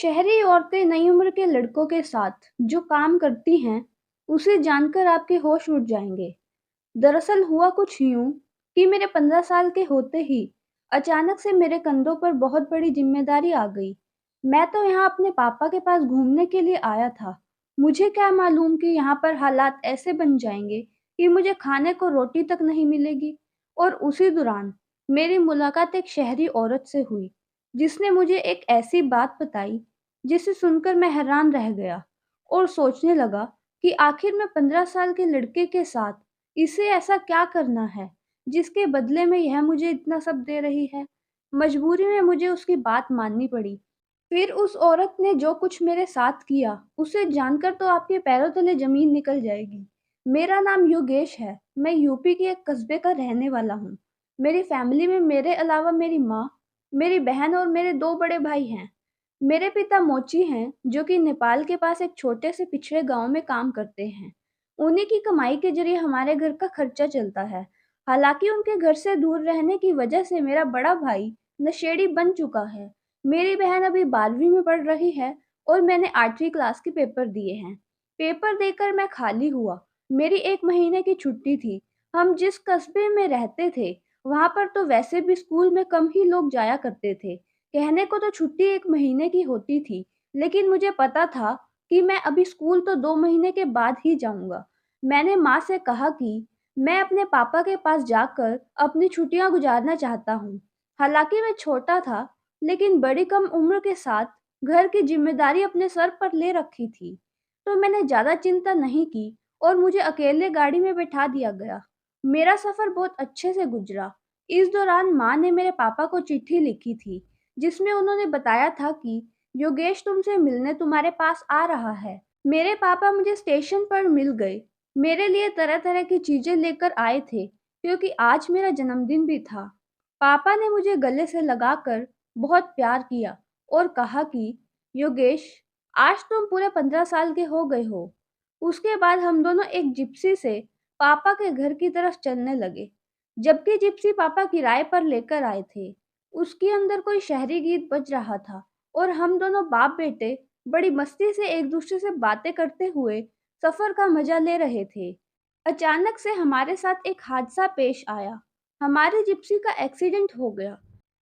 शहरी औरतें नई उम्र के लड़कों के साथ जो काम करती हैं, उसे जानकर आपके होश उड़ जाएंगे। दरअसल हुआ कुछ यूं कि मेरे 15 साल के होते ही अचानक से मेरे कंधों पर बहुत बड़ी जिम्मेदारी आ गई। मैं तो यहाँ अपने पापा के पास घूमने के लिए आया था। मुझे क्या मालूम कि यहाँ पर हालात ऐसे बन जाएंगे कि मुझे खाने को रोटी तक नहीं मिलेगी। और उसी दौरान मेरी मुलाकात एक शहरी औरत से हुई, जिसने मुझे एक ऐसी बात बताई जिसे सुनकर मैं हैरान रह गया और सोचने लगा कि आखिर मैं 15 साल के लड़के के साथ इसे ऐसा क्या करना है जिसके बदले में यह मुझे इतना सब दे रही है। मजबूरी में मुझे उसकी बात माननी पड़ी। फिर उस औरत ने जो कुछ मेरे साथ किया, उसे जानकर तो आपके पैरों तले जमीन निकल जाएगी। मेरा नाम योगेश है। मैं यूपी के एक कस्बे का रहने वाला हूँ। मेरी फैमिली में मेरे अलावा मेरी माँ, मेरी बहन और मेरे 2 बड़े भाई हैं। मेरे पिता मोची हैं, जो कि नेपाल के पास एक छोटे से पिछड़े गांव में काम करते हैं। उन्हीं की कमाई के जरिए हमारे घर का खर्चा चलता है। हालांकि उनके घर से दूर रहने की वजह से मेरा बड़ा भाई नशेड़ी बन चुका है। मेरी बहन अभी 12वीं में पढ़ रही है और मैंने 8वीं क्लास के पेपर दिए हैं। पेपर देकर मैं खाली हुआ। मेरी 1 महीने की छुट्टी थी। हम जिस कस्बे में रहते थे, वहां पर तो वैसे भी स्कूल में कम ही लोग जाया करते थे। कहने को तो छुट्टी 1 महीने की होती थी, लेकिन मुझे पता था कि मैं अभी स्कूल तो 2 महीने के बाद ही जाऊंगा। मैंने माँ से कहा कि मैं अपने पापा के पास जाकर अपनी छुट्टियां गुजारना चाहता हूँ। हालांकि मैं छोटा था, लेकिन बड़ी कम उम्र के साथ घर की जिम्मेदारी अपने सर पर ले रखी थी, तो मैंने ज्यादा चिंता नहीं की और मुझे अकेले गाड़ी में बैठा दिया गया। मेरा सफर बहुत अच्छे से गुजरा। इस दौरान माँ ने मेरे पापा को चिट्ठी लिखी थी, जिसमें उन्होंने बताया था कि योगेश तुमसे मिलने तुम्हारे पास आ रहा है। मेरे पापा मुझे स्टेशन पर मिल गए। मेरे लिए तरह तरह की चीजें लेकर आए थे, क्योंकि आज मेरा जन्मदिन भी था। पापा ने मुझे गले से लगाकर बहुत प्यार किया और कहा कि योगेश, आज तुम पूरे 15 साल के हो गए हो। उसके बाद हम दोनों एक जिप्सी से पापा के घर की तरफ चलने लगे। जबकि जिप्सी पापा किराए पर लेकर आए थे, उसके अंदर कोई शहरी गीत बज रहा था और हम दोनों बाप बेटे बड़ी मस्ती से एक दूसरे से बातें करते हुए सफर का मजा ले रहे थे। अचानक से हमारे साथ एक हादसा पेश आया। हमारी जिप्सी का एक्सीडेंट हो गया।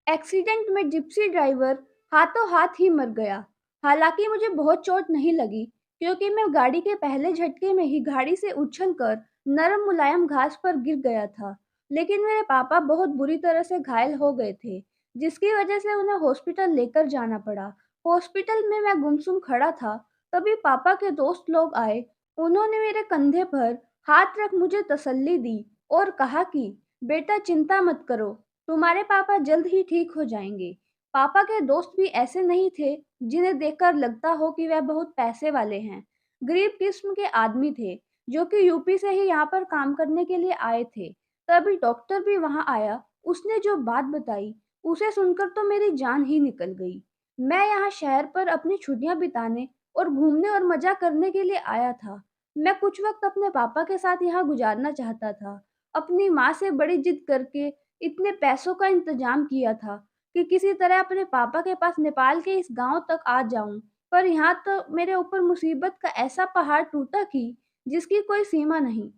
एक्सीडेंट में जिप्सी ड्राइवर हाथों हाथ ही मर गया। हालांकि मुझे बहुत चोट नहीं लगी, क्योंकि मैं गाड़ी के पहले झटके में ही गाड़ी से उछलकर नरम मुलायम घास पर गिर गया था। लेकिन मेरे पापा बहुत बुरी तरह से घायल हो गए थे, जिसकी वजह से उन्हें हॉस्पिटल लेकर जाना पड़ा। हॉस्पिटल में मैं गुमसुम खड़ा था, तभी पापा के दोस्त लोग आए। उन्होंने मेरे कंधे पर हाथ रख मुझे तसल्ली दी और कहा कि बेटा चिंता मत करो, तुम्हारे पापा जल्द ही ठीक हो जाएंगे। पापा के दोस्त भी ऐसे नहीं थे जिन्हें देखकर लगता हो कि वह बहुत पैसे वाले हैं। गरीब किस्म के आदमी थे, जो कि यूपी से ही यहाँ पर काम करने के लिए आए थे। तभी डॉक्टर भी वहां आया। उसने जो बात बताई, उसे सुनकर तो मेरी जान ही निकल गई। मैं यहाँ शहर पर अपनी छुट्टियां बिताने और घूमने और मजा करने के लिए आया था। मैं कुछ वक्त अपने पापा के साथ यहाँ गुजारना चाहता था। अपनी माँ से बड़ी जिद करके इतने पैसों का इंतजाम किया था कि किसी तरह अपने पापा के पास नेपाल के इस गांव तक आ जाऊं। पर यहाँ तो मेरे ऊपर मुसीबत का ऐसा पहाड़ टूटा कि जिसकी कोई सीमा नहीं।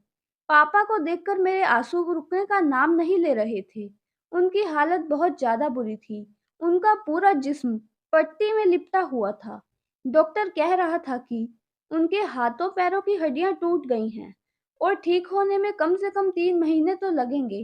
पापा को देखकर मेरे आंसू रुकने का नाम नहीं ले रहे थे। उनकी हालत बहुत ज्यादा बुरी थी। उनका पूरा जिस्म पट्टी में लिपटा हुआ था। डॉक्टर कह रहा था कि उनके हाथों पैरों की हड्डियां टूट गई हैं और ठीक होने में कम से कम 3 महीने तो लगेंगे।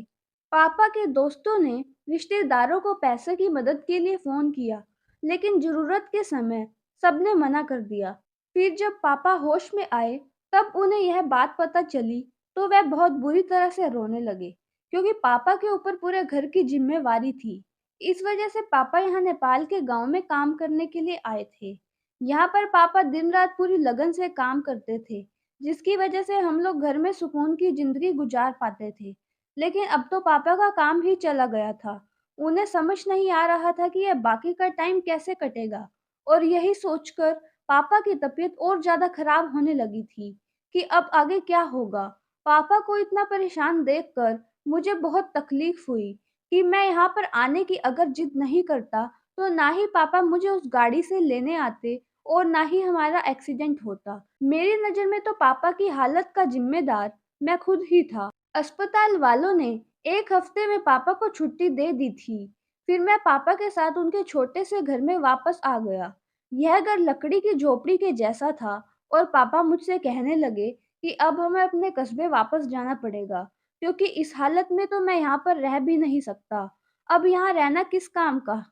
पापा के दोस्तों ने रिश्तेदारों को पैसे की मदद के लिए फोन किया, लेकिन जरूरत के समय सबने मना कर दिया। फिर जब पापा होश में आए, तब उन्हें यह बात पता चली, तो वह बहुत बुरी तरह से रोने लगे, क्योंकि पापा के ऊपर पूरे घर की जिम्मेवारी थी। इस वजह से पापा यहाँ नेपाल के गांव में काम करने के लिए आए थे। यहाँ पर पापा दिन रात पूरी लगन से काम करते थे, जिसकी वजह से हम लोग घर में सुकून की जिंदगी गुजार पाते थे। लेकिन अब तो पापा का काम ही चला गया था। उन्हें समझ नहीं आ रहा था कि यह बाकी का टाइम कैसे कटेगा, और यही सोचकर पापा की तबीयत और ज्यादा खराब होने लगी थी कि अब आगे क्या होगा। पापा को इतना परेशान देखकर मुझे बहुत तकलीफ हुई कि मैं यहाँ पर आने की अगर जिद नहीं करता, तो ना ही पापा मुझे उस गाड़ी से लेने आते और ना ही हमारा एक्सीडेंट होता। मेरी नज़र में तो पापा की हालत का ज़िम्मेदार मैं खुद ही था। अस्पताल वालों ने 1 हफ्ते में पापा को छुट्टी दे दी थी। फिर मैं पापा के साथ उनके छोटे से घर में वापस आ गया। यह घर लकड़ी की झोपड़ी के जैसा था और पापा मुझसे कहने लगे कि अब हमें अपने कस्बे वापस जाना पड़ेगा, क्योंकि इस हालत में तो मैं यहाँ पर रह भी नहीं सकता। अब यहाँ रहना किस काम का?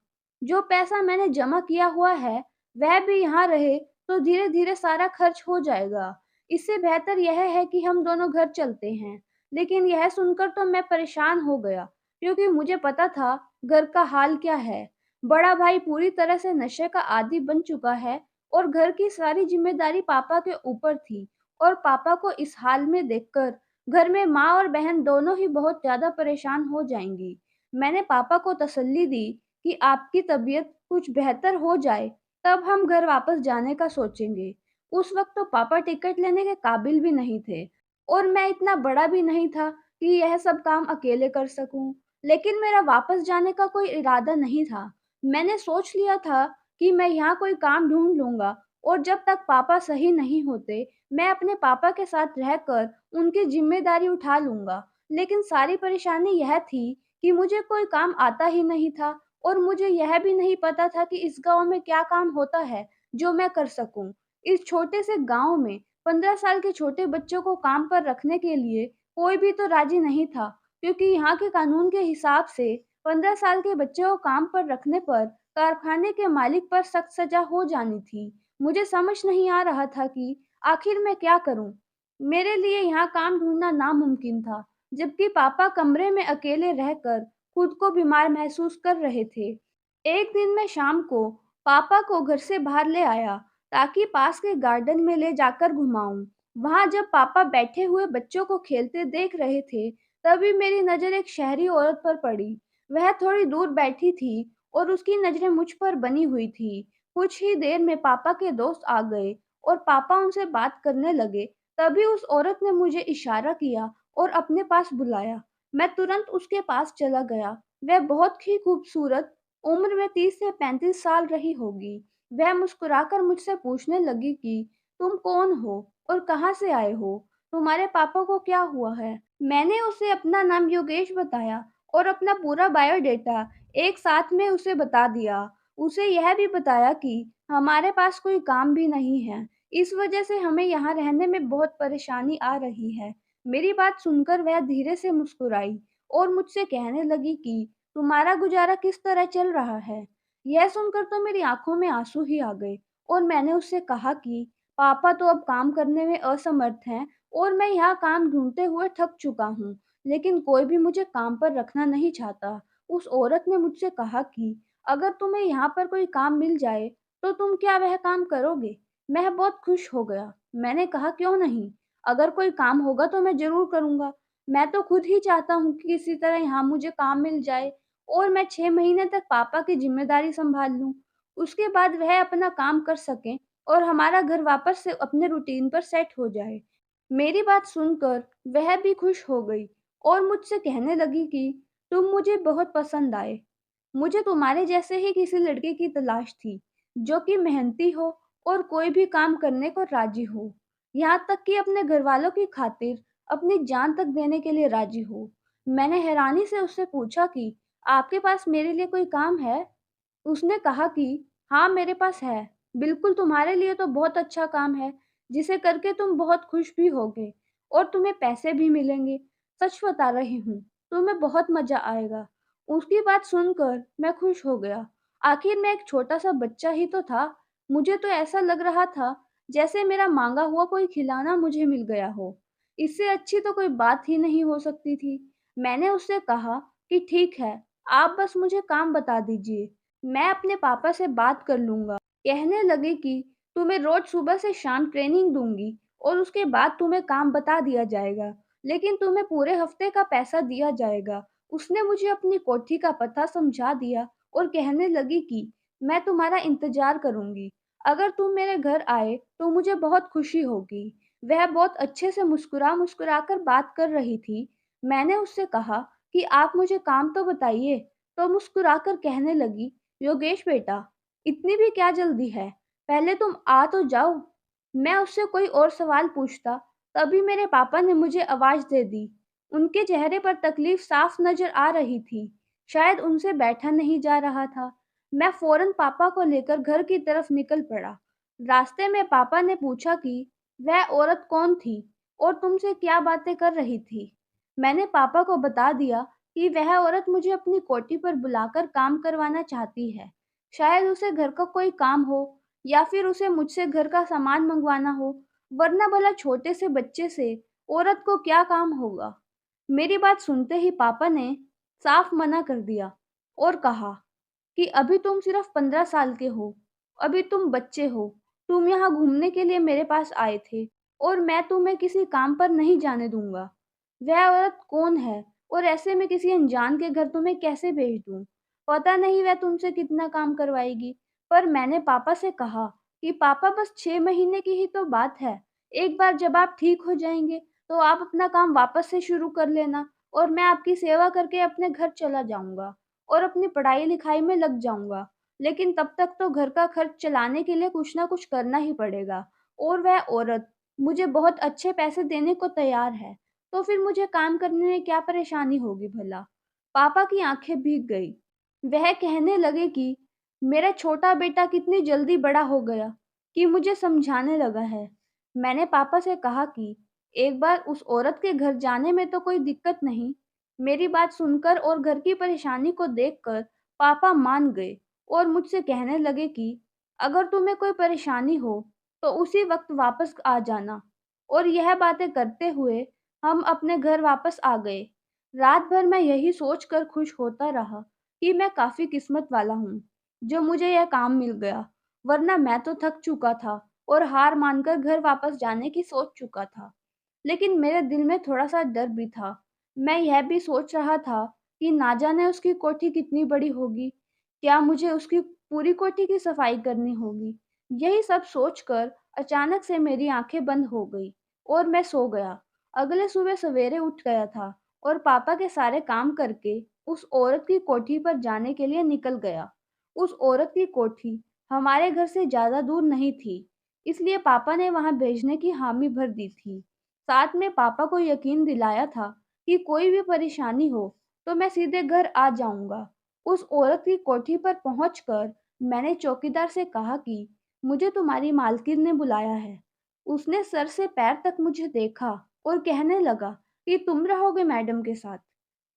जो पैसा मैंने जमा किया हुआ है, वह भी यहाँ रहे तो धीरे-धीरे सारा खर्च हो जाएगा। इससे बेहतर यह है कि हम दोनों घर चलते हैं। लेकिन यह सुनकर तो मैं परेशान हो गया, क्योंकि मुझे पता था घर का हाल क्या है। बड़ा भाई पूरी तरह से नशे का आदी बन चुका है और घर की सारी ज़िम्मेदारी पापा के ऊपर थी और पापा को इस हाल में देखकर घर में माँ और बहन दोनों ही बहुत ज़्यादा परेशान हो जाएँगी। मैंने पापा को तसल्ली दी कि आपकी तबीयत कुछ बेहतर हो जाए, तब हम घर वापस जाने का सोचेंगे। उस वक़्त तो पापा टिकट लेने के काबिल भी नहीं थे और मैं इतना बड़ा भी नहीं था कि यह सब काम अकेले कर सकूँ। लेकिन मेरा वापस जाने का कोई इरादा नहीं था। मैंने सोच लिया था कि मैं यहाँ कोई काम ढूँढ लूँगा और जब तक पापा सही नहीं होते, मैं अपने पापा के साथ रहकर उनकी ज़िम्मेदारी उठा लूँगा। लेकिन सारी परेशानी यह थी कि मुझे कोई काम आता ही नहीं था और मुझे यह भी नहीं पता था कि इस गाँव में क्या काम होता है, जो मैं कर सकूँ। इस छोटे से गाँव में 15 साल के छोटे बच्चों को काम पर रखने के लिए कोई भी तो राज़ी नहीं था, क्योंकि यहाँ के कानून के हिसाब से 15 साल के बच्चे को काम पर रखने पर कारखाने के मालिक पर सख्त सज़ा हो जानी थी। मुझे समझ नहीं आ रहा था कि आखिर मैं क्या करूँ? मेरे लिए यहाँ काम ढूँढना नामुमकिन था, जबकि पापा कमरे में अकेले रहकर खुद को बीमार महसूस कर रहे थे। एक दिन मैं शाम को पापा को घर से बाहर ले आया ताकि पास के गार्डन में ले जाकर घुमाऊं। वहां जब पापा बैठे हुए बच्चों को खेलते देख रहे थे, तभी मेरी नजर एक शहरी औरत पर पड़ी। वह थोड़ी दूर बैठी थी और उसकी नजरें मुझ पर बनी हुई थी। कुछ ही देर में पापा के दोस्त आ गए और पापा उनसे बात करने लगे। तभी उस औरत ने मुझे इशारा किया और अपने पास बुलाया। मैं तुरंत उसके पास चला गया। वह बहुत ही खूबसूरत, उम्र में 30 से 35 साल रही होगी। वह मुस्कुराकर मुझसे पूछने लगी कि तुम कौन हो और कहाँ से आए हो? तुम्हारे पापा को क्या हुआ है? मैंने उसे अपना नाम योगेश बताया और अपना पूरा बायोडेटा एक साथ में उसे बता दिया। उसे यह भी बताया कि हमारे पास कोई काम भी नहीं है। इस वजह से हमें यहाँ रहने में बहुत परेशानी आ रही है। मेरी बात सुनकर वह धीरे से मुस्कुराई और मुझसे कहने लगी कि तुम्हारा गुजारा किस तरह चल रहा है? यह सुनकर तो मेरी आंखों में आंसू ही आ गए और मैंने उससे कहा कि पापा तो अब काम करने में असमर्थ हैं और मैं यहाँ काम ढूंढते हुए थक चुका हूँ, लेकिन कोई भी मुझे काम पर रखना नहीं चाहता। उस औरत ने मुझसे कहा कि अगर तुम्हें यहाँ पर कोई काम मिल जाए, तो तुम क्या वह काम करोगे? मैं बहुत खुश हो गया। मैंने कहा क्यों नहीं? अगर कोई काम होगा तो मैं ज़रूर करूँगा। मैं तो खुद ही चाहता हूँ कि किसी तरह यहाँ मुझे काम मिल जाए और मैं 6 महीने तक पापा की ज़िम्मेदारी सँभाल लूँ। उसके बाद वह अपना काम कर सकें और हमारा घर वापस से अपने रूटीन पर सेट हो जाए। मेरी बात सुनकर वह भी खुश हो गई और मुझसे कहने लगी कि तुम मुझे बहुत पसंद आए। मुझे तुम्हारे जैसे ही किसी लड़के की तलाश थी, जो कि मेहनती हो और कोई भी काम करने को राज़ी हो। यहाँ तक कि अपने घरवालों की खातिर अपनी जान तक देने के लिए राज़ी हो। मैंने हैरानी से उससे पूछा कि आपके पास मेरे लिए कोई काम है? उसने कहा कि हाँ, मेरे पास है। बिल्कुल तुम्हारे लिए तो बहुत अच्छा काम है, जिसे करके तुम बहुत खुश भी होगे और तुम्हें पैसे भी मिलेंगे। सच बता रही हूँ, तुम्हें बहुत मज़ा आएगा। उसकी बात सुनकर मैं खुश हो गया। आखिर मैं एक छोटा-सा बच्चा ही तो था। मुझे तो ऐसा लग रहा था जैसे मेरा माँगा हुआ कोई खिलौना मुझे मिल गया हो। इससे अच्छी तो कोई बात ही नहीं हो सकती थी। मैंने उससे कहा कि ठीक है, आप बस मुझे काम बता दीजिए। मैं अपने पापा से बात कर लूँगा। कहने लगे कि तुम्हें रोज़ सुबह से शाम ट्रेनिंग दूँगी और उसके बाद तुम्हें काम बता दिया जाएगा, लेकिन तुम्हें पूरे हफ्ते का पैसा दिया जाएगा। उसने मुझे अपनी कोठी का पता समझा दिया और कहने लगी कि मैं तुम्हारा इंतज़ार करूँगी। अगर तुम मेरे घर आए तो मुझे बहुत खुशी होगी। वह बहुत अच्छे से मुस्कुरा-मुस्कुरा कर बात कर रही थी। मैंने उससे कहा कि आप मुझे काम तो बताइए, तो मुस्कुराकर कहने लगी योगेश बेटा, इतनी भी क्या जल्दी है? पहले तुम आ तो जाओ। मैं उससे कोई और सवाल पूछता, तभी मेरे पापा ने मुझे आवाज़ दे दी। उनके चेहरे पर तकलीफ साफ नज़र आ रही थी। शायद उनसे बैठा नहीं जा रहा था। मैं फ़ौरन पापा को लेकर घर की तरफ निकल पड़ा। रास्ते में पापा ने पूछा कि वह औरत कौन थी और तुमसे क्या बातें कर रही थी? मैंने पापा को बता दिया कि वह औरत मुझे अपनी कोठी पर बुलाकर काम करवाना चाहती है। शायद उसे घर का कोई काम हो या फिर उसे मुझसे घर का सामान मंगवाना हो, वरना भला छोटे से बच्चे से औरत को क्या काम होगा? मेरी बात सुनते ही पापा ने साफ मना कर दिया और कहा कि अभी तुम सिर्फ 15 साल के हो, अभी तुम बच्चे हो, तुम यहाँ घूमने के लिए मेरे पास आए थे और मैं तुम्हें किसी काम पर नहीं जाने दूंगा। वह औरत कौन है और ऐसे में किसी अनजान के घर तुम्हें कैसे भेज दूं? पता नहीं वह तुमसे कितना काम करवाएगी, पर मैंने पापा से कहा कि पापा बस 6 महीने की ही तो बात है। एक बार जब आप ठीक हो जाएंगे, तो आप अपना काम वापस से शुरू कर लेना और मैं आपकी सेवा करके अपने घर चला जाऊंगा और अपनी पढ़ाई-लिखाई में लग जाऊंगा। लेकिन तब तक तो घर का खर्च चलाने के लिए कुछ ना कुछ करना ही पड़ेगा और वह औरत मुझे बहुत अच्छे पैसे देने को तैयार है, तो फिर मुझे काम करने में क्या परेशानी होगी भला? पापा की आंखें भीग गई। वह कहने लगे कि मेरा छोटा बेटा कितनी जल्दी बड़ा हो गया कि मुझे समझाने लगा है। मैंने पापा से कहा कि एक बार उस औरत के घर जाने में तो कोई दिक्कत नहीं। मेरी बात सुनकर और घर की परेशानी को देखकर पापा मान गए और मुझसे कहने लगे कि अगर तुम्हें कोई परेशानी हो तो उसी वक्त वापस आ जाना। और यह बातें करते हुए हम अपने घर वापस आ गए। रात भर मैं यही सोचकर खुश होता रहा कि मैं काफ़ी किस्मत वाला हूँ, जो मुझे यह काम मिल गया, वरना मैं तो थक चुका था और हार मानकर घर वापस जाने की सोच चुका था। लेकिन मेरे दिल में थोड़ा-सा डर भी था। मैं यह भी सोच रहा था कि ना जाने उसकी कोठी कितनी बड़ी होगी? क्या मुझे उसकी पूरी कोठी की सफाई करनी होगी? यही सब सोचकर अचानक से मेरी आँखें बंद हो गई और मैं सो गया। अगले सुबह सवेरे उठ गया था और पापा के सारे काम करके उस औरत की कोठी पर जाने के लिए निकल गया। उस औरत की कोठी हमारे घर से ज़्यादा दूर नहीं थी, इसलिए पापा ने वहाँ भेजने की हामी भर दी थी। साथ में पापा को यकीन दिलाया था कि कोई भी परेशानी हो तो मैं सीधे घर आ जाऊँगा। उस औरत की कोठी पर पहुँचकर मैंने चौकीदार से कहा कि मुझे तुम्हारी मालकिन ने बुलाया है। उसने सर से पैर तक मुझे देखा और कहने लगा कि तुम रहोगे मैडम के साथ।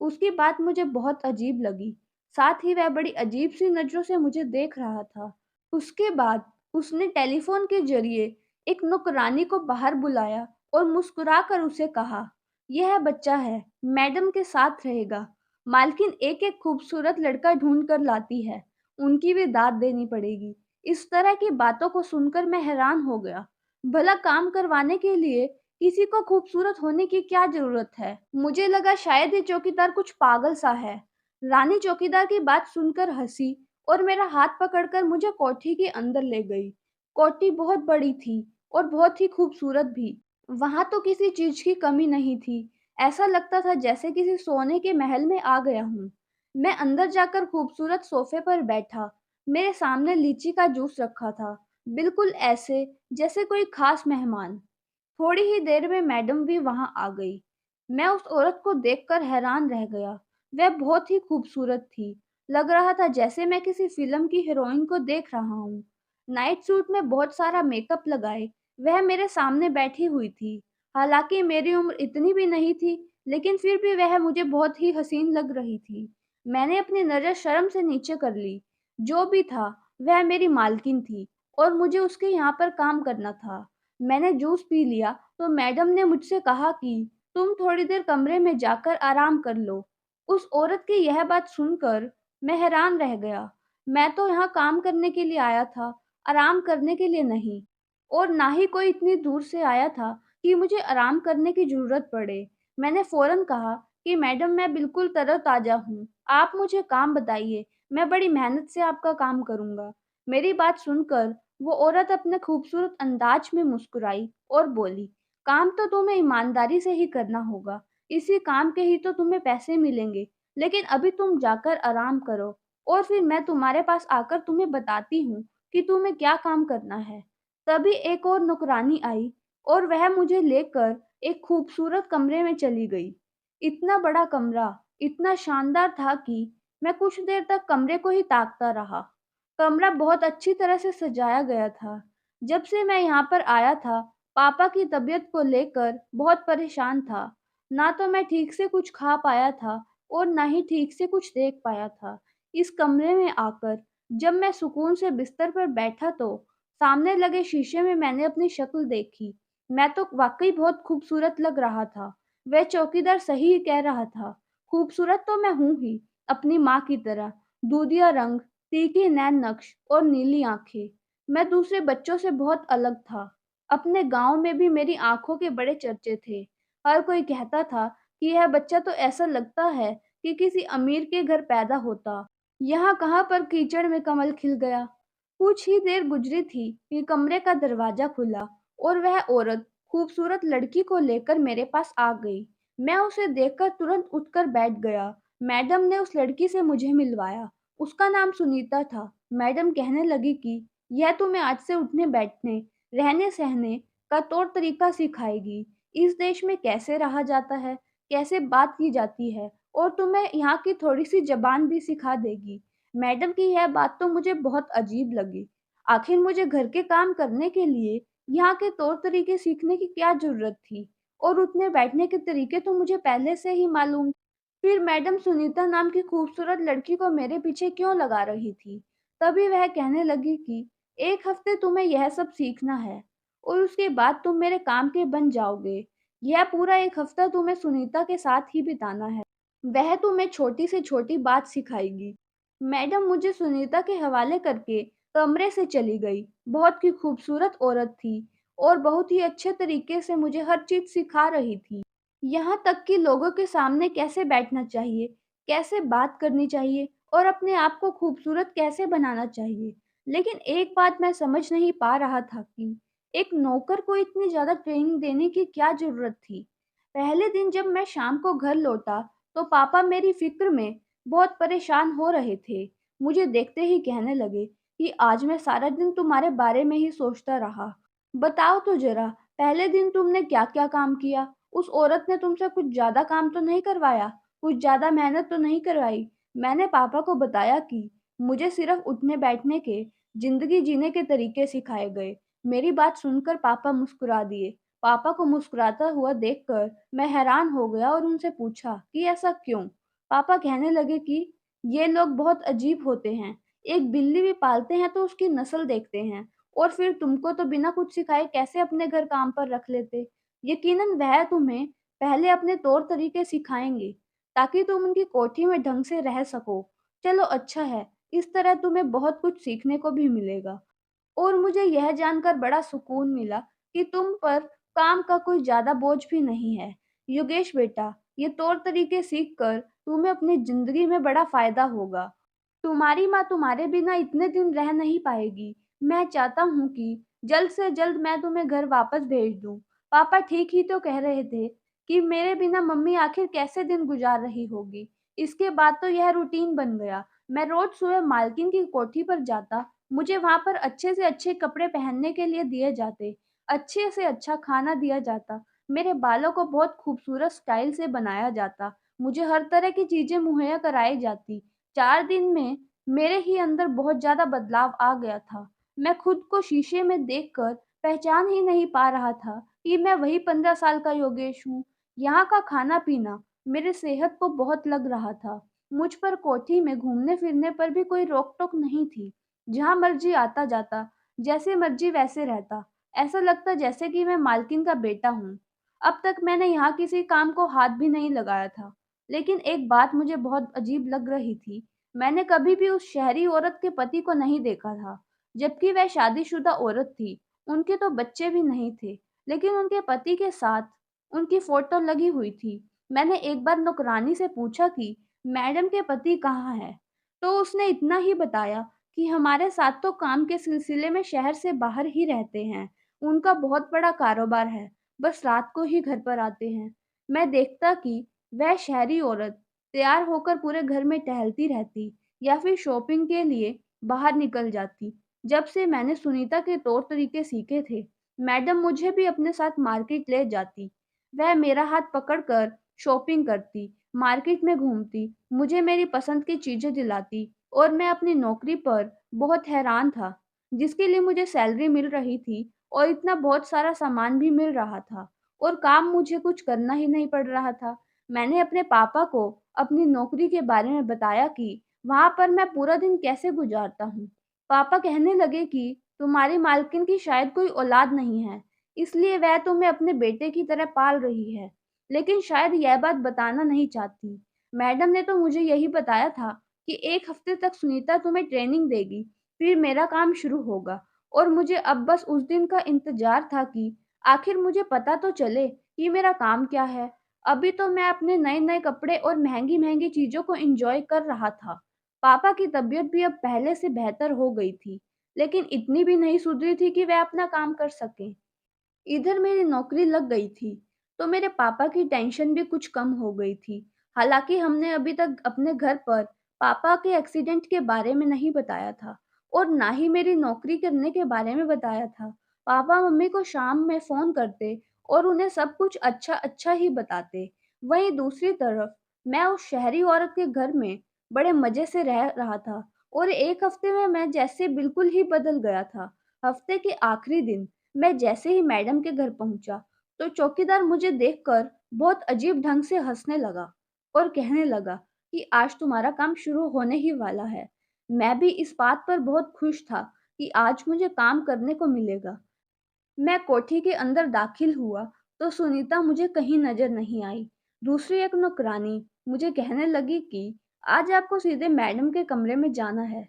उसकी बात मुझे बहुत अजीब लगी। साथ ही वह बड़ी अजीब-सी नज़रों से मुझे देख रहा था। उसके बाद उसने टेलीफ़ोन के ज़रिए एक नौकरानी को बाहर बुलाया और मुस्कुराकर उसे कहा, "यह बच्चा है, मैडम के साथ रहेगा। मालकिन एक-एक खूबसूरत लड़का ढूँढ कर लाती है, उनकी भी दाद देनी पड़ेगी।" इस तरह की बातों को सुनकर मैं हैरान हो गया। भला काम करवाने के लिए किसी को खूबसूरत होने की क्या ज़रूरत है? मुझे लगा शायद ये चौकीदार कुछ पागल सा है। रानी चौकीदार की बात सुनकर हँसी और मेरा हाथ पकड़कर मुझे कोठी के अंदर ले गई। कोठी बहुत बड़ी थी और बहुत ही खूबसूरत भी। वहाँ तो किसी चीज़ की कमी नहीं थी। ऐसा लगता था जैसे किसी सोने के महल में आ गया हूँ। मैं अंदर जाकर खूबसूरत सोफ़े पर बैठा। मेरे सामने लीची का जूस रखा था, बिल्कुल ऐसे जैसे कोई ख़ास मेहमान। थोड़ी ही देर में मैडम भी वहाँ आ गई। मैं उस औरत को देखकर हैरान रह गया। वह बहुत ही खूबसूरत थी। लग रहा था जैसे मैं किसी फ़िल्म की हीरोइन को देख रहा हूँ। नाइट सूट में बहुत सारा मेकअप लगाए, वह मेरे सामने बैठी हुई थी। हालाँकि मेरी उम्र इतनी भी नहीं थी, लेकिन फिर भी वह मुझे बहुत ही हसीन लग रही थी। मैंने अपनी नज़र शर्म से नीचे कर ली। जो भी था, वह मेरी मालकिन थी और मुझे उसके यहाँ पर काम करना था। मैंने जूस पी लिया तो मैडम ने मुझसे कहा कि तुम थोड़ी देर कमरे में जाकर आराम कर लो। उस औरत की यह बात सुनकर मैं हैरान रह गया। मैं तो यहाँ काम करने के लिए आया था, आराम करने के लिए नहीं। और ना ही कोई इतनी दूर से आया था कि मुझे आराम करने की ज़रूरत पड़े। मैंने फ़ौरन कहा कि मैडम मैं बिल्कुल तरोताज़ा हूँ, आप मुझे काम बताइए, मैं बड़ी मेहनत से आपका काम करूँगा। मेरी बात सुनकर वो औरत अपने खूबसूरत अंदाज में मुस्कुराई और बोली, काम तो तुम्हें ईमानदारी से ही करना होगा, इसी काम के ही तो तुम्हें पैसे मिलेंगे, लेकिन अभी तुम जाकर आराम करो और फिर मैं तुम्हारे पास आकर तुम्हें बताती हूँ कि तुम्हें क्या काम करना है। तभी एक और नौकरानी आई और वह मुझे लेकर एक खूबसूरत कमरे में चली गई। इतना बड़ा कमरा, इतना शानदार था कि मैं कुछ देर तक कमरे को ही ताकता रहा। कमरा बहुत अच्छी तरह से सजाया गया था। जब से मैं यहाँ पर आया था, पापा की तबीयत को लेकर बहुत परेशान था। ना तो मैं ठीक से कुछ खा पाया था और ना ही ठीक से कुछ देख पाया था। इस कमरे में आकर जब मैं सुकून से बिस्तर पर बैठा तो सामने लगे शीशे में मैंने अपनी शक्ल देखी। मैं तो वाकई बहुत खूबसूरत लग रहा था। वह चौकीदार सही ही कह रहा था। खूबसूरत तो मैं हूं ही, अपनी माँ की तरह। दूधिया रंग, तीखी नैन नक्श और नीली आंखें। मैं दूसरे बच्चों से बहुत अलग था। अपने गांव में भी मेरी आंखों के बड़े चर्चे थे। हर कोई कहता था कि यह बच्चा तो ऐसा लगता है कि किसी अमीर के घर पैदा होता। यहाँ कहाँ पर कीचड़ में कमल खिल गया। कुछ ही देर गुजरी थी कि कमरे का दरवाजा खुला और वह औरत खूबसूरत लड़की को लेकर मेरे पास आ गई। मैं उसे देखकर तुरंत उठकर बैठ गया। मैडम ने उस लड़की से मुझे मिलवाया। उसका नाम सुनीता था। मैडम कहने लगी कि यह तुम्हें आज से उठने बैठने, रहने सहने का तौर तरीका सिखाएगी। इस देश में कैसे रहा जाता है, कैसे बात की जाती है और तुम्हें यहाँ की थोड़ी-सी ज़बान भी सिखा देगी। मैडम की यह बात तो मुझे बहुत अजीब लगी। आखिर मुझे घर के काम करने के लिए यहाँ के तौर-तरीके सीखने की क्या ज़रूरत थी? और उठने-बैठने के तरीके तो मुझे पहले से ही मालूम। फिर मैडम सुनीता नाम की खूबसूरत लड़की को मेरे पीछे क्यों लगा रही थी? तभी वह कहने लगी कि 1 हफ्ते तुम्हें यह सब सीखना है और उसके बाद तुम मेरे काम के बन जाओगे। यह पूरा 1 हफ्ता तुम्हें सुनीता के साथ ही बिताना है। वह तुम्हें छोटी से छोटी बात सिखाएगी। मैडम मुझे सुनीता के हवाले करके कमरे से चली गई। बहुत ही खूबसूरत औरत थी और बहुत ही अच्छे तरीके से मुझे हर चीज़ सिखा रही थी। यहाँ तक कि लोगों के सामने कैसे बैठना चाहिए, कैसे बात करनी चाहिए और अपने आप को खूबसूरत कैसे बनाना चाहिए। लेकिन एक बात मैं समझ नहीं पा रहा था कि एक नौकर को इतनी ज़्यादा ट्रेनिंग देने की क्या ज़रूरत थी। पहले दिन जब मैं शाम को घर लौटा, तो पापा मेरी फ़िक्र में बहुत परेशान हो रहे थे। मुझे देखते ही कहने लगे कि आज मैं सारा दिन तुम्हारे बारे में ही सोचता रहा। बताओ तो ज़रा, पहले दिन तुमने क्या-क्या काम किया? उस औरत ने तुमसे कुछ ज़्यादा काम तो नहीं करवाया? कुछ ज़्यादा मेहनत तो नहीं करवाई? मैंने पापा को बताया कि मुझे सिर्फ़ उठने-बैठने के, ज़िंदगी जीने के तरीके सिखाए गए। मेरी बात सुनकर पापा मुस्कुरा दिए। पापा को मुस्कुराता हुआ देखकर मैं हैरान हो गया और उनसे पूछा कि ऐसा क्यों? पापा कहने लगे कि ये लोग बहुत अजीब होते हैं। एक बिल्ली भी पालते हैं तो उसकी नस्ल देखते हैं और फिर तुमको तो बिना कुछ सिखाए कैसे अपने घर काम पर रख लेते? यकीनन वह तुम्हें पहले अपने तौर तरीके सिखाएंगे ताकि तुम उनकी कोठी में ढंग से रह सको। चलो अच्छा है, इस तरह तुम्हें बहुत कुछ सीखने को भी मिलेगा। और मुझे यह जानकर बड़ा सुकून मिला कि तुम पर काम का कोई ज़्यादा बोझ भी नहीं है। योगेश बेटा, ये तौर तरीके सीख कर तुम्हें अपनी ज़िंदगी में बड़ा फ़ायदा होगा। तुम्हारी माँ तुम्हारे बिना इतने दिन रह नहीं पाएगी। मैं चाहता हूँ कि जल्द से जल्द मैं तुम्हें घर वापस भेज दूँ। पापा ठीक ही तो कह रहे थे कि मेरे बिना मम्मी आखिर कैसे दिन गुजार रही होगी। इसके बाद तो यह रूटीन बन गया। मैं रोज़ सुबह मालकिन की कोठी पर जाता, मुझे वहाँ पर अच्छे से अच्छे कपड़े पहनने के लिए दिए जाते, अच्छे से अच्छा खाना दिया जाता, मेरे बालों को बहुत खूबसूरत स्टाइल से बनाया जाता, मुझे हर तरह की चीज़ें मुहैया कराई जाती। 4 दिन में मेरे ही अंदर बहुत ज़्यादा बदलाव आ गया था। मैं खुद को शीशे में देखकर पहचान ही नहीं पा रहा था कि मैं वही 15 साल का योगेश हूँ। यहाँ का खाना-पीना मेरे सेहत को बहुत लग रहा था। मुझ पर कोठी में घूमने-फिरने पर भी कोई रोक-टोक नहीं थी। जहाँ मर्जी आता-जाता, जैसे मर्जी वैसे रहता। ऐसा लगता जैसे कि मैं मालकिन का बेटा हूँ। अब तक मैंने यहाँ किसी काम को हाथ भी नहीं लगाया था। लेकिन एक बात मुझे बहुत अजीब लग रही थी। मैंने कभी भी उस शहरी औरत के पति को नहीं देखा था, जबकि वह शादीशुदा औरत थी। उनके तो बच्चे भी नहीं थे, लेकिन उनके पति के साथ उनकी फोटो लगी हुई थी। मैंने एक बार नौकरानी से पूछा कि मैडम के पति कहाँ हैं? तो उसने इतना ही बताया कि हमारे साथ तो काम के सिलसिले में शहर से बाहर ही रहते हैं। उनका बहुत बड़ा कारोबार है, बस रात को ही घर पर आते हैं। मैं देखता कि वह शहरी औरत तैयार होकर पूरे घर में टहलती रहती, या फिर शॉपिंग के लिए बाहर निकल जाती। जब से मैंने सुनीता के तौर तरीके सीखे थे, मैडम मुझे भी अपने साथ मार्केट ले जाती। वह मेरा हाथ पकड़कर शॉपिंग करती, मार्केट में घूमती, मुझे मेरी पसंद की चीजें दिलाती और मैं अपनी नौकरी पर बहुत हैरान था, जिसके लिए मुझे सैलरी मिल रही थी और इतना बहुत सारा सामान भी मिल रहा था और काम मुझे कुछ करना ही नहीं पड़ रहा था। मैंने अपने पापा को अपनी नौकरी के बारे में बताया कि वहाँ पर मैं पूरा दिन कैसे गुजारता हूँ। पापा कहने लगे कि तुम्हारी मालकिन की शायद कोई औलाद नहीं है, इसलिए वह तुम्हें अपने बेटे की तरह पाल रही है, लेकिन शायद यह बात बताना नहीं चाहती। मैडम ने तो मुझे यही बताया था कि 1 हफ्ते तक सुनीता तुम्हें ट्रेनिंग देगी, फिर मेरा काम शुरू होगा और मुझे अब बस उस दिन का इंतजार था कि आखिर मुझे पता तो चले कि मेरा काम क्या है। अभी तो मैं अपने नए-नए कपड़े और महँगी-महँगी चीज़ों को एन्जॉय कर रहा था। पापा की तबीयत भी अब पहले से बेहतर हो गई थी, लेकिन इतनी भी नहीं सुधरी थी कि वह अपना काम कर सकें। इधर मेरी नौकरी लग गई थी, तो मेरे पापा की टेंशन भी कुछ कम हो गई थी। हालाँकि हमने अभी तक अपने घर पर पापा के एक्सीडेंट के बारे में नहीं बताया था और ना ही मेरी नौकरी करने के बारे में बताया था। पापा मम्मी को शाम में फ़ोन करते और उन्हें सब कुछ अच्छा-अच्छा ही बताते। वहीं दूसरी तरफ मैं उस शहरी औरत के घर में बड़े मज़े से रह रहा था और 1 हफ्ते में मैं जैसे बिल्कुल ही बदल गया था। हफ्ते के आखिरी दिन मैं जैसे ही मैडम के घर पहुंचा, तो चौकीदार मुझे देखकर बहुत अजीब ढंग से हंसने लगा और कहने लगा कि आज तुम्हारा काम शुरू होने ही वाला है। मैं भी इस बात पर बहुत खुश था कि आज मुझे काम करने को मिलेगा। मैं कोठी के अंदर दाखिल हुआ तो सुनीता मुझे कहीं नजर नहीं आई। दूसरी एक नौकरानी मुझे कहने लगी कि आज आपको सीधे मैडम के कमरे में जाना है।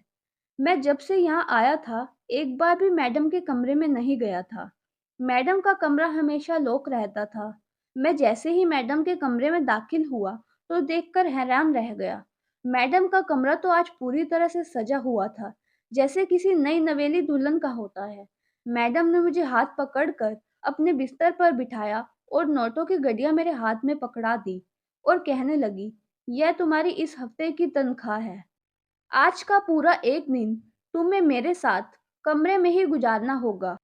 मैं जब से यहाँ आया था, एक बार भी मैडम के कमरे में नहीं गया था। मैडम का कमरा हमेशा लॉक रहता था। मैं जैसे ही मैडम के कमरे में दाखिल हुआ, तो देखकर हैरान रह गया। मैडम का कमरा तो आज पूरी तरह से सजा हुआ था, जैसे किसी नई नवेली दुल्हन का होता है। मैडम ने मुझे हाथ पकड़कर अपने बिस्तर पर बिठाया और नोटों की गड्डियाँ मेरे हाथ में पकड़ा दी और कहने लगी, यह तुम्हारी इस हफ्ते की तनख्वाह है। आज का पूरा 1 दिन तुम्हें मेरे साथ कमरे में ही गुजारना होगा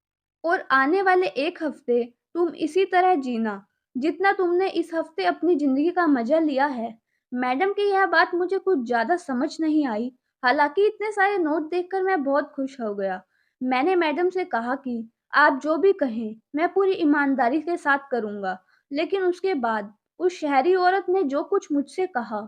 और आने वाले 1 हफ्ते तुम इसी तरह जीना, जितना तुमने इस हफ्ते अपनी ज़िंदगी का मज़ा लिया है। मैडम की यह बात मुझे कुछ ज़्यादा समझ नहीं आई, हालाँकि इतने सारे नोट देखकर मैं बहुत खुश हो गया। मैंने मैडम से कहा कि आप जो भी कहें, मैं पूरी ईमानदारी के साथ करूँगा। लेकिन उसके बाद उस शहरी औरत ने जो कुछ मुझसे कहा,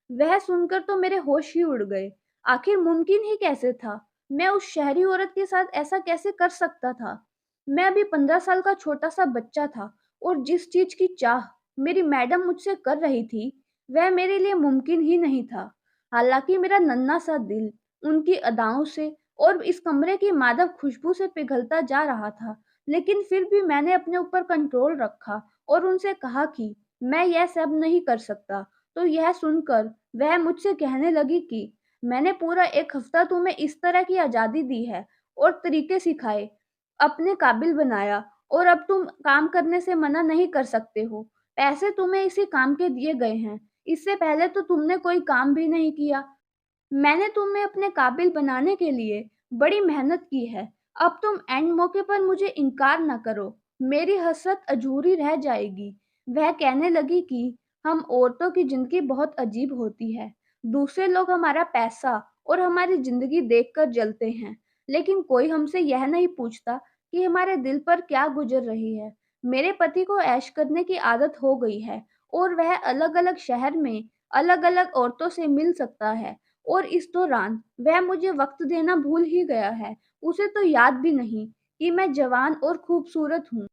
वह सुनकर तो मेरे होश ही उड़ गए। आखिर मुमकिन ही कैसे था? मैं उस शहरी औरत के साथ ऐसा कैसे कर सकता था? मैं अभी 15 साल का छोटा-सा बच्चा था और जिस चीज़ की चाह मेरी मैडम मुझसे कर रही थी, वह मेरे लिए मुमकिन ही नहीं था। हालाँकि मेरा नन्हा-सा दिल उनकी अदाओं से और इस कमरे की मादक खुशबू से पिघलता जा रहा था, लेकिन फिर भी मैंने अपने ऊपर कंट्रोल रखा और उनसे कहा कि मैं यह सब नहीं कर सकता। तो यह सुनकर वह मुझसे कहने लगी कि मैंने पूरा 1 हफ्ता तुम्हें इस तरह की आज़ादी दी है और तरीके सिखाए, अपने काबिल बनाया और अब तुम काम करने से मना नहीं कर सकते हो। पैसे तुम्हें इसी काम के दिए गए हैं। इससे पहले तो तुमने कोई काम भी नहीं किया। मैंने तुम्हें अपने काबिल बनाने के लिए बड़ी मेहनत की है। अब तुम एंड मौके पर मुझे इनकार ना करो। मेरी हसरत अधूरी रह जाएगी। वह कहने लगी कि हम औरतों की ज़िंदगी बहुत अजीब होती है। दूसरे लोग हमारा पैसा और हमारी ज़िंदगी देखकर जलते हैं, लेकिन कोई हमसे यह नहीं पूछता कि हमारे दिल पर क्या गुजर रही है। मेरे पति को ऐश करने की आदत हो गई है और वह अलग-अलग शहर में अलग-अलग औरतों से मिल सकता है। और इस दौरान वह मुझे वक़्त देना भूल ही गया है। उसे तो याद भी नहीं कि मैं जवान और खूबसूरत हूँ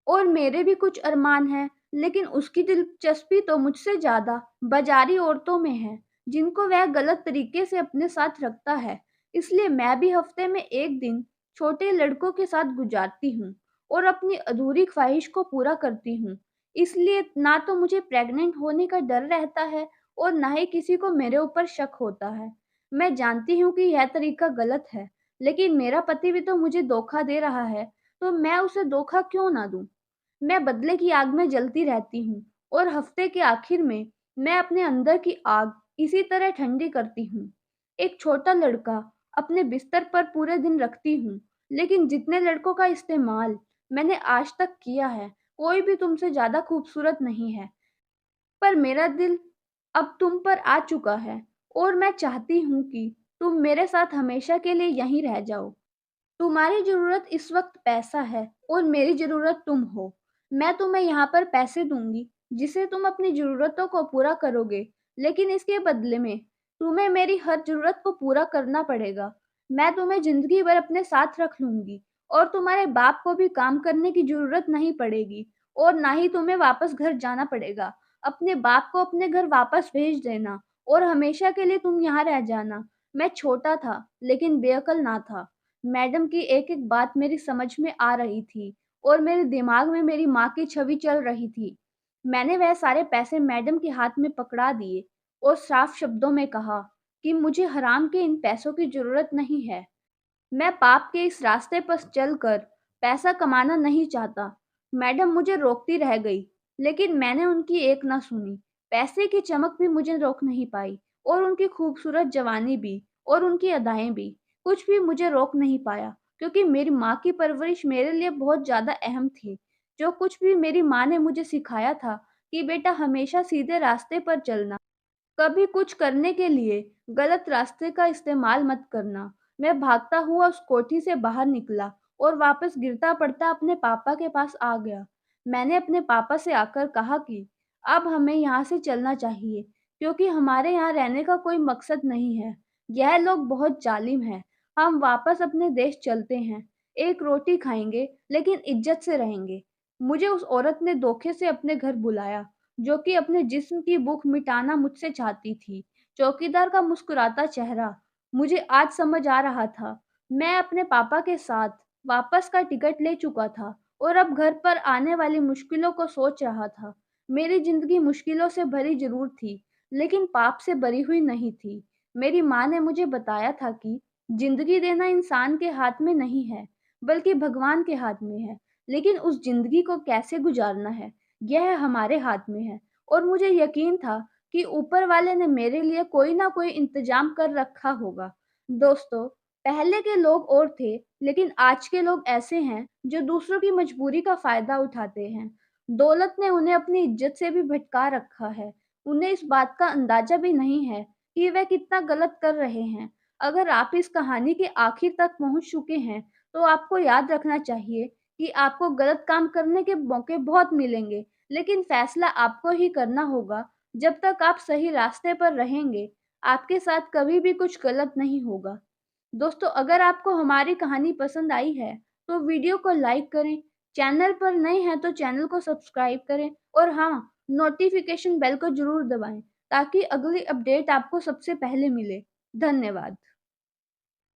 और मेरे भी कुछ अरमान हैं, लेकिन उसकी दिलचस्पी तो मुझसे ज़्यादा बाज़ारी औरतों में है, जिनको वह गलत तरीके से अपने साथ रखता है। इसलिए मैं भी हफ़्ते में 1 दिन छोटे लड़कों के साथ गुज़ारती हूँ और अपनी अधूरी ख़्वाहिश को पूरा करती हूँ। इसलिए ना तो मुझे प्रेग्नेंट होने का डर रहता है और ना ही किसी को मेरे ऊपर शक होता है। मैं जानती हूँ कि यह तरीका गलत है, लेकिन मेरा पति भी तो मुझे धोखा दे रहा है, तो मैं उसे धोखा क्यों ना दूँ? मैं बदले की आग में जलती रहती हूँ और हफ्ते के आखिर में मैं अपने अंदर की आग इसी तरह ठंडी करती हूँ। एक छोटा लड़का अपने बिस्तर पर पूरे दिन रखती हूँ, लेकिन जितने लड़कों का इस्तेमाल मैंने आज तक किया है, कोई भी तुमसे ज़्यादा खूबसूरत नहीं है। पर मेरा दिल अब तुम पर आ चुका है और मैं चाहती हूँ कि तुम मेरे साथ हमेशा के लिए यहीं रह जाओ। तुम्हारी ज़रूरत इस वक़्त पैसा है और मेरी ज़रूरत तुम हो। मैं तुम्हें यहाँ पर पैसे दूँगी, जिससे तुम अपनी ज़रूरतों को पूरा करोगे, लेकिन इसके बदले में तुम्हें मेरी हर ज़रूरत को पूरा करना पड़ेगा। मैं तुम्हें ज़िंदगी भर अपने साथ रख लूँगी और तुम्हारे बाप को भी काम करने की ज़रूरत नहीं पड़ेगी और ना ही तुम्हें वापस घर जाना पड़ेगा। अपने बाप को अपने घर वापस भेज देना और हमेशा के लिए तुम यहाँ रह जाना। मैं छोटा था, लेकिन बेअक्ल ना था। मैडम की एक-एक बात मेरी समझ में आ रही थी और मेरे दिमाग में मेरी माँ की छवि चल रही थी। मैंने वह सारे पैसे मैडम के हाथ में पकड़ा दिए और साफ शब्दों में कहा कि मुझे हराम के इन पैसों की ज़रूरत नहीं है। मैं पाप के इस रास्ते पर चलकर पैसा कमाना नहीं चाहता। मैडम मुझे रोकती रह गई, लेकिन मैंने उनकी एक ना सुनी। पैसे की चमक भी मुझे रोक नहीं पाई और उनकी खूबसूरत जवानी भी और उनकी अदाएँ भी। कुछ भी मुझे रोक नहीं पाया क्योंकि मेरी माँ की परवरिश मेरे लिए बहुत ज़्यादा अहम थी। जो कुछ भी मेरी माँ ने मुझे सिखाया था कि बेटा हमेशा सीधे रास्ते पर चलना। कभी कुछ करने के लिए गलत रास्ते का इस्तेमाल मत करना। मैं भागता हुआ उस कोठी से बाहर निकला और वापस गिरता पड़ता अपने पापा के पास आ गया। मैंने अपने पापा से आकर कहा कि अब हमें यहाँ से चलना चाहिए क्योंकि हमारे यहाँ रहने का कोई मकसद नहीं है। यह लोग बहुत जालिम हैं। हम वापस अपने देश चलते हैं। एक रोटी खाएंगे लेकिन इज्जत से रहेंगे। मुझे उस औरत ने धोखे से अपने घर बुलाया जो कि अपने जिस्म की भूख मिटाना मुझसे चाहती थी। चौकीदार का मुस्कुराता चेहरा मुझे आज समझ आ रहा था। मैं अपने पापा के साथ वापस का टिकट ले चुका था और अब घर पर आने वाली मुश्किलों को सोच रहा था। मेरी जिंदगी मुश्किलों से भरी जरूर थी, लेकिन पाप से भरी हुई नहीं थी। मेरी माँ ने मुझे बताया था कि जिंदगी देना इंसान के हाथ में नहीं है, बल्कि भगवान के हाथ में है। लेकिन उस जिंदगी को कैसे गुजारना है, यह हमारे हाथ में है और मुझे यकीन था कि ऊपर वाले ने मेरे लिए कोई ना कोई इंतजाम कर रखा होगा। दोस्तों, पहले के लोग और थे, लेकिन आज के लोग ऐसे हैं जो दूसरों की मजबूरी का फायदा उठाते हैं। दौलत ने उन्हें अपनी इज्जत से भी भटका रखा है। उन्हें इस बात का अंदाजा भी नहीं है कि वे कितना गलत कर रहे हैं। अगर आप इस कहानी के आखिर तक पहुंच चुके हैं, तो आपको याद रखना चाहिए कि आपको गलत काम करने के मौके बहुत मिलेंगे, लेकिन फैसला आपको ही करना होगा। जब तक आप सही रास्ते पर रहेंगे, आपके साथ कभी भी कुछ गलत नहीं होगा। दोस्तों, अगर आपको हमारी कहानी पसंद आई है, तो वीडियो को लाइक करें, चैनल पर नए हैं तो चैनल को सब्सक्राइब करें और हाँ, नोटिफिकेशन बेल को ज़रूर दबाएं, ताकि अगली अपडेट आपको सबसे पहले मिले। धन्यवाद।